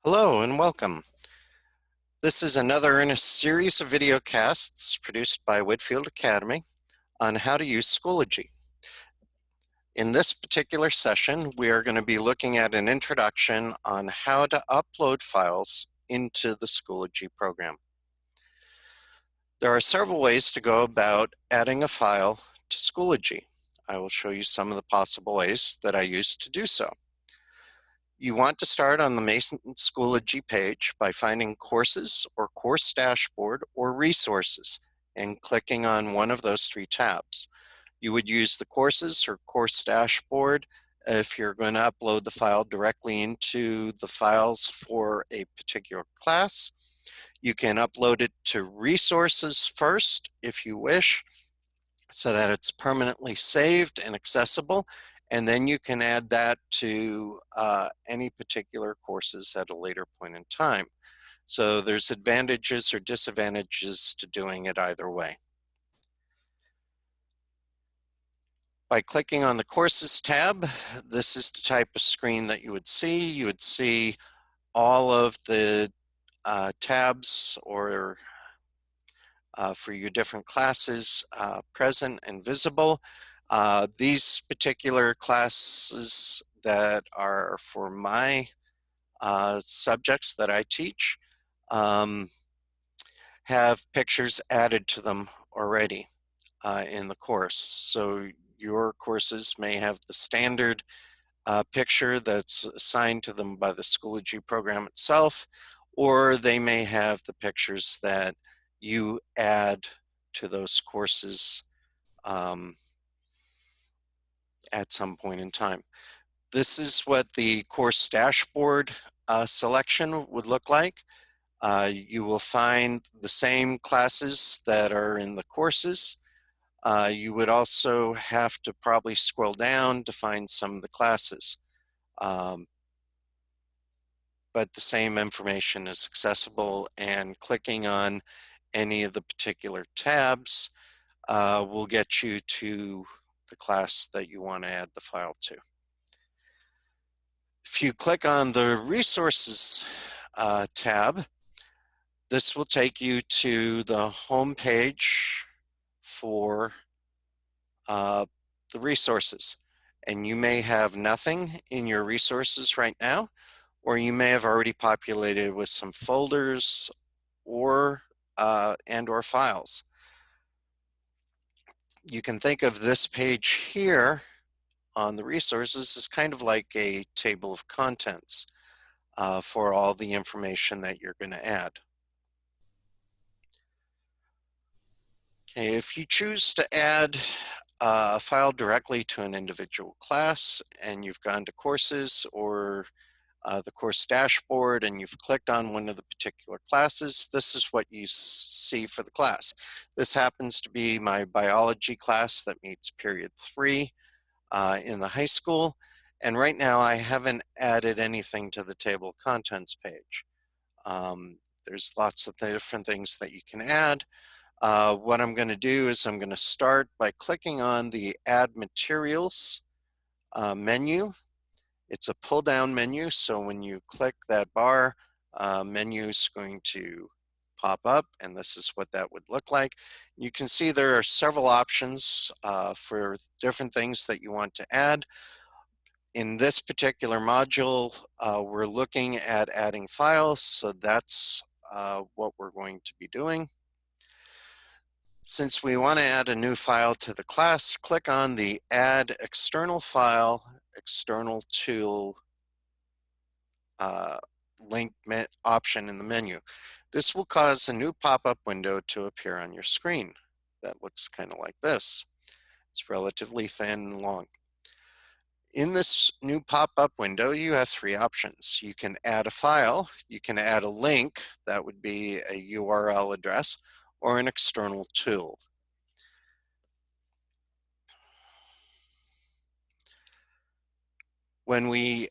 Hello and welcome. This is another in a series of video casts produced by Whitfield Academy on how to use Schoology. In this particular session, we are going to be looking at an introduction on how to upload files into the Schoology program. There are several ways to go about adding a file to Schoology. I will show you some of the possible ways that I use to do so. You want to start on the Mason Schoology page by finding Courses or Course Dashboard or Resources and clicking on one of those three tabs. You would use the Courses or Course Dashboard if you're going to upload the file directly into the files for a particular class. You can upload it to Resources first if you wish, so that it's permanently saved and accessible, and then you can add that to any particular courses at a later point in time. So there's advantages or disadvantages to doing it either way. By clicking on the Courses tab, this is the type of screen that you would see. You would see all of the tabs or for your different classes present and visible. These particular classes that are for my subjects that I teach have pictures added to them already in the course. So your courses may have the standard picture that's assigned to them by the Schoology program itself, or they may have the pictures that you add to those courses at some point in time. This is what the course dashboard selection would look like. You will find the same classes that are in the courses. You would also have to probably scroll down to find some of the classes. But the same information is accessible, and clicking on any of the particular tabs will get you to the class that you want to add the file to. If you click on the Resources tab, this will take you to the home page for the resources. And you may have nothing in your resources right now, or you may have already populated with some folders or and/or files. You can think of this page here on the resources as kind of like a table of contents for all the information that you're going to add. Okay, if you choose to add a file directly to an individual class and you've gone to courses or the course dashboard and you've clicked on one of the particular classes, this is what you see for the class. This happens to be my biology class that meets period 3 in the high school. And right now I haven't added anything to the table of contents page. There's lots of different things that you can add. What I'm going to do is I'm going to start by clicking on the Add Materials menu. It's a pull-down menu, so when you click that bar, menu is going to pop up, and this is what that would look like. You can see there are several options for different things that you want to add. In this particular module, we're looking at adding files, so that's what we're going to be doing. Since we want to add a new file to the class, click on the Add External File, External Tool link option in the menu. This will cause a new pop-up window to appear on your screen. That looks kind of like this. It's relatively thin and long. In this new pop-up window, you have three options. You can add a file, you can add a link, that would be a URL address, or an external tool. When we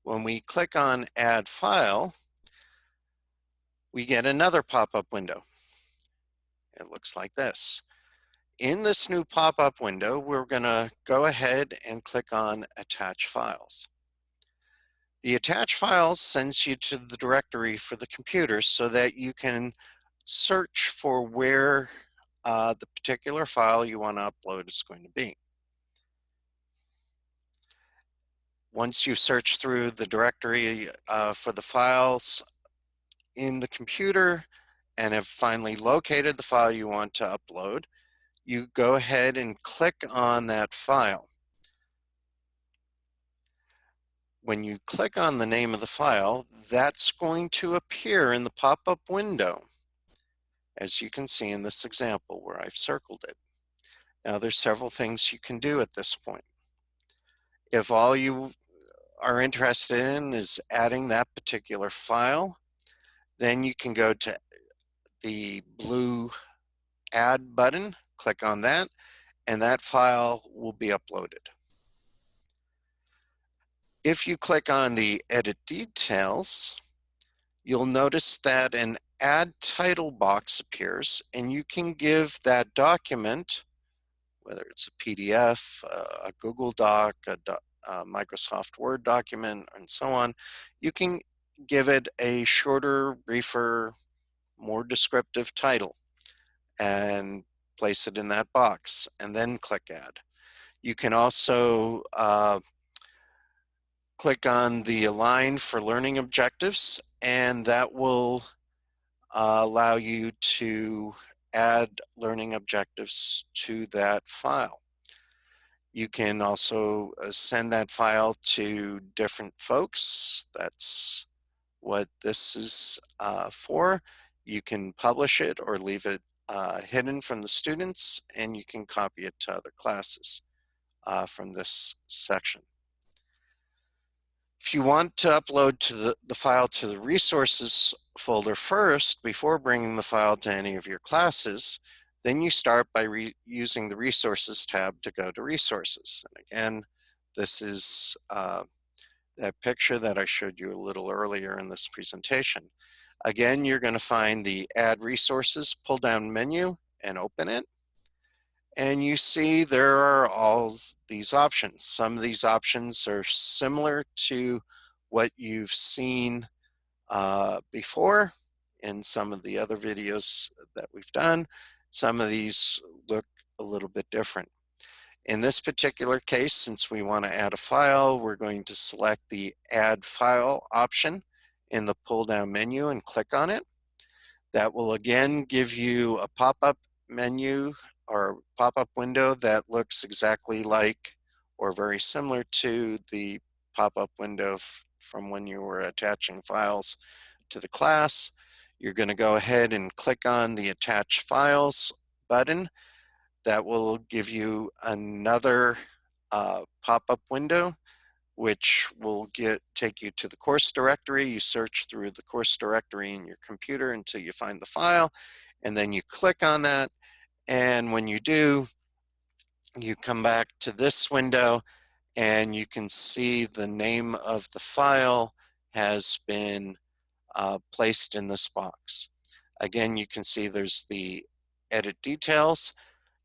when we click on Add File, we get another pop-up window. It looks like this. In this new pop-up window, we're going to go ahead and click on Attach Files. The attach files sends you to the directory for the computer so that you can search for where the particular file you want to upload is going to be. Once you search through the directory for the files in the computer and have finally located the file you want to upload, you go ahead and click on that file. When you click on the name of the file, that's going to appear in the pop-up window, as you can see in this example where I've circled it. Now there's several things you can do at this point. If all you are interested in is adding that particular file, then you can go to the blue Add button, click on that, and that file will be uploaded. If you click on the Edit Details, you'll notice that an Add Title box appears, and you can give that document, whether it's a PDF, a Google Doc, a Microsoft Word document, and so on, you can give it a shorter, briefer, more descriptive title and place it in that box, and then click Add. You can also click on the Align for Learning Objectives, and that will allow you to add learning objectives to that file. You can also send that file to different folks. That's what this is for. You can publish it or leave it hidden from the students, and you can copy it to other classes from this section. If you want to upload to the file to the resources folder first, before bringing the file to any of your classes, then you start by using the Resources tab to go to Resources. And again, this is that picture that I showed you a little earlier in this presentation. Again, you're going to find the Add Resources pull-down menu and open it. And you see there are all these options. Some of these options are similar to what you've seen before in some of the other videos that we've done. Some of these look a little bit different. In this particular case, since we want to add a file, we're going to select the Add File option in the pull-down menu and click on it. That will again give you a pop-up menu or pop-up window that looks exactly like or very similar to the pop-up window from when you were attaching files to the class. You're going to go ahead and click on the Attach Files button. That will give you another pop-up window, which will take you to the course directory. You search through the course directory in your computer until you find the file, and then you click on that. And when you do, you come back to this window, and you can see the name of the file has been placed in this box. Again, you can see there's the Edit Details.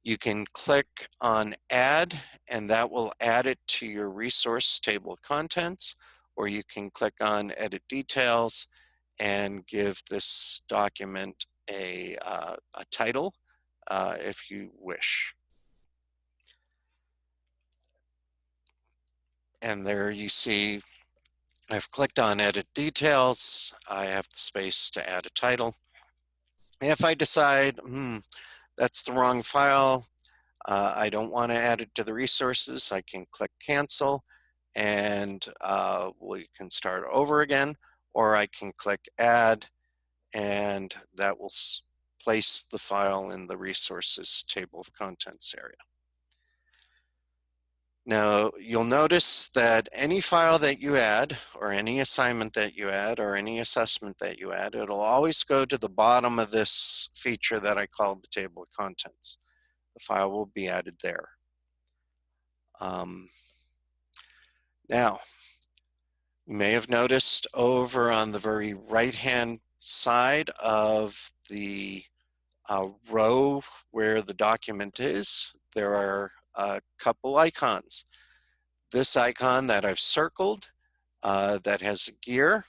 You can click on Add, and that will add it to your resource table of contents, or you can click on Edit Details and give this document a title if you wish. And there you see I've clicked on Edit Details. I have the space to add a title. If I decide, that's the wrong file, I don't want to add it to the resources, I can click Cancel, and we can start over again, or I can click Add, and that will place the file in the Resources table of contents area. Now, you'll notice that any file that you add, or any assignment that you add, or any assessment that you add, it'll always go to the bottom of this feature that I call the table of contents. The file will be added there. Now, you may have noticed over on the very right-hand side of the row where the document is, there are a couple icons. This icon that I've circled that has a gear.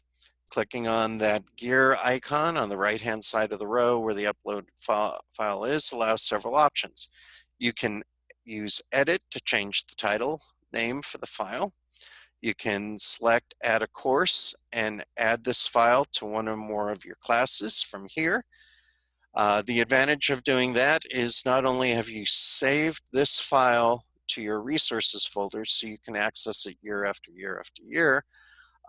Clicking on that gear icon on the right-hand side of the row where the upload file is allows several options. You can use edit to change the title name for the file. You can select add a course and add this file to one or more of your classes from here. The advantage of doing that is not only have you saved this file to your resources folder so you can access it year after year after year,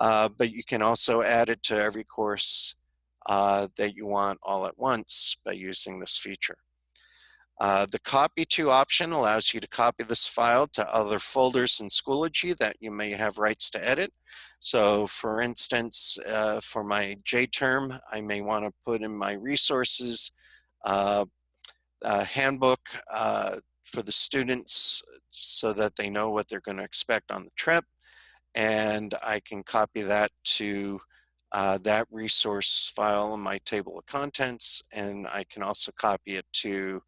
but you can also add it to every course that you want all at once by using this feature. The copy to option allows you to copy this file to other folders in Schoology that you may have rights to edit. So for instance, for my J term, I may want to put in my resources handbook for the students so that they know what they're going to expect on the trip. And I can copy that to that resource file in my table of contents, and I can also copy it to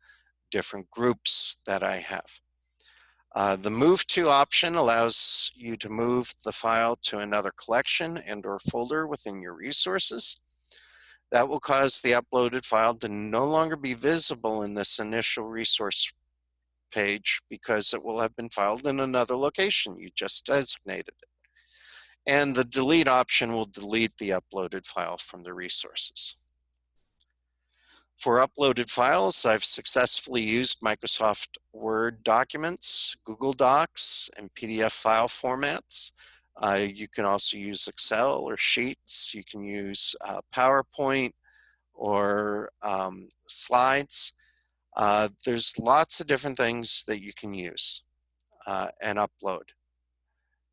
different groups that I have. The Move To option allows you to move the file to another collection and or folder within your resources. That will cause the uploaded file to no longer be visible in this initial resource page because it will have been filed in another location you just designated. And the delete option will delete the uploaded file from the resources. For uploaded files, I've successfully used Microsoft Word documents, Google Docs, and PDF file formats. You can also use Excel or Sheets. You can use PowerPoint or slides. There's lots of different things that you can use and upload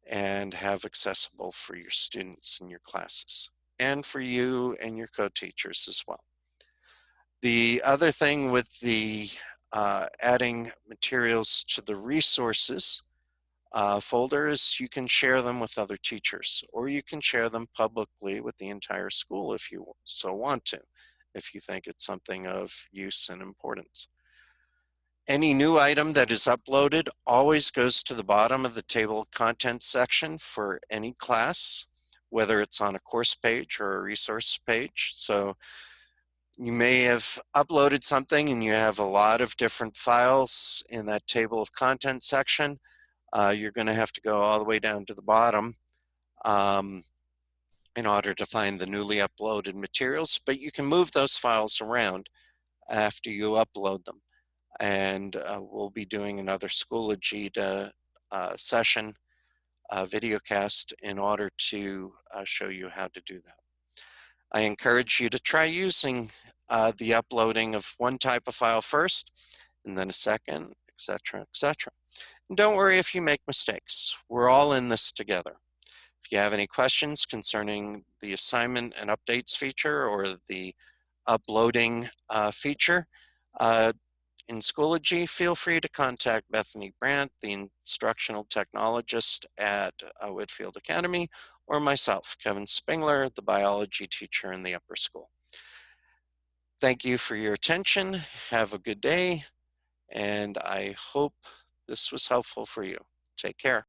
and have accessible for your students in your classes and for you and your co-teachers as well. The other thing with the adding materials to the resources folder is you can share them with other teachers, or you can share them publicly with the entire school if you so want to, if you think it's something of use and importance. Any new item that is uploaded always goes to the bottom of the table of contents section for any class, whether it's on a course page or a resource page. So you may have uploaded something and you have a lot of different files in that table of contents section. You're going to have to go all the way down to the bottom in order to find the newly uploaded materials, but you can move those files around after you upload them. And we'll be doing another Schoology session video cast in order to show you how to do that. I encourage you to try using the uploading of one type of file first, and then a second, etc., etc. And don't worry if you make mistakes. We're all in this together. If you have any questions concerning the assignment and updates feature or the uploading feature in Schoology, feel free to contact Bethany Brandt, the instructional technologist at Whitfield Academy, or myself, Kevin Spengler, the biology teacher in the upper school. Thank you for your attention. Have a good day, and I hope this was helpful for you. Take care.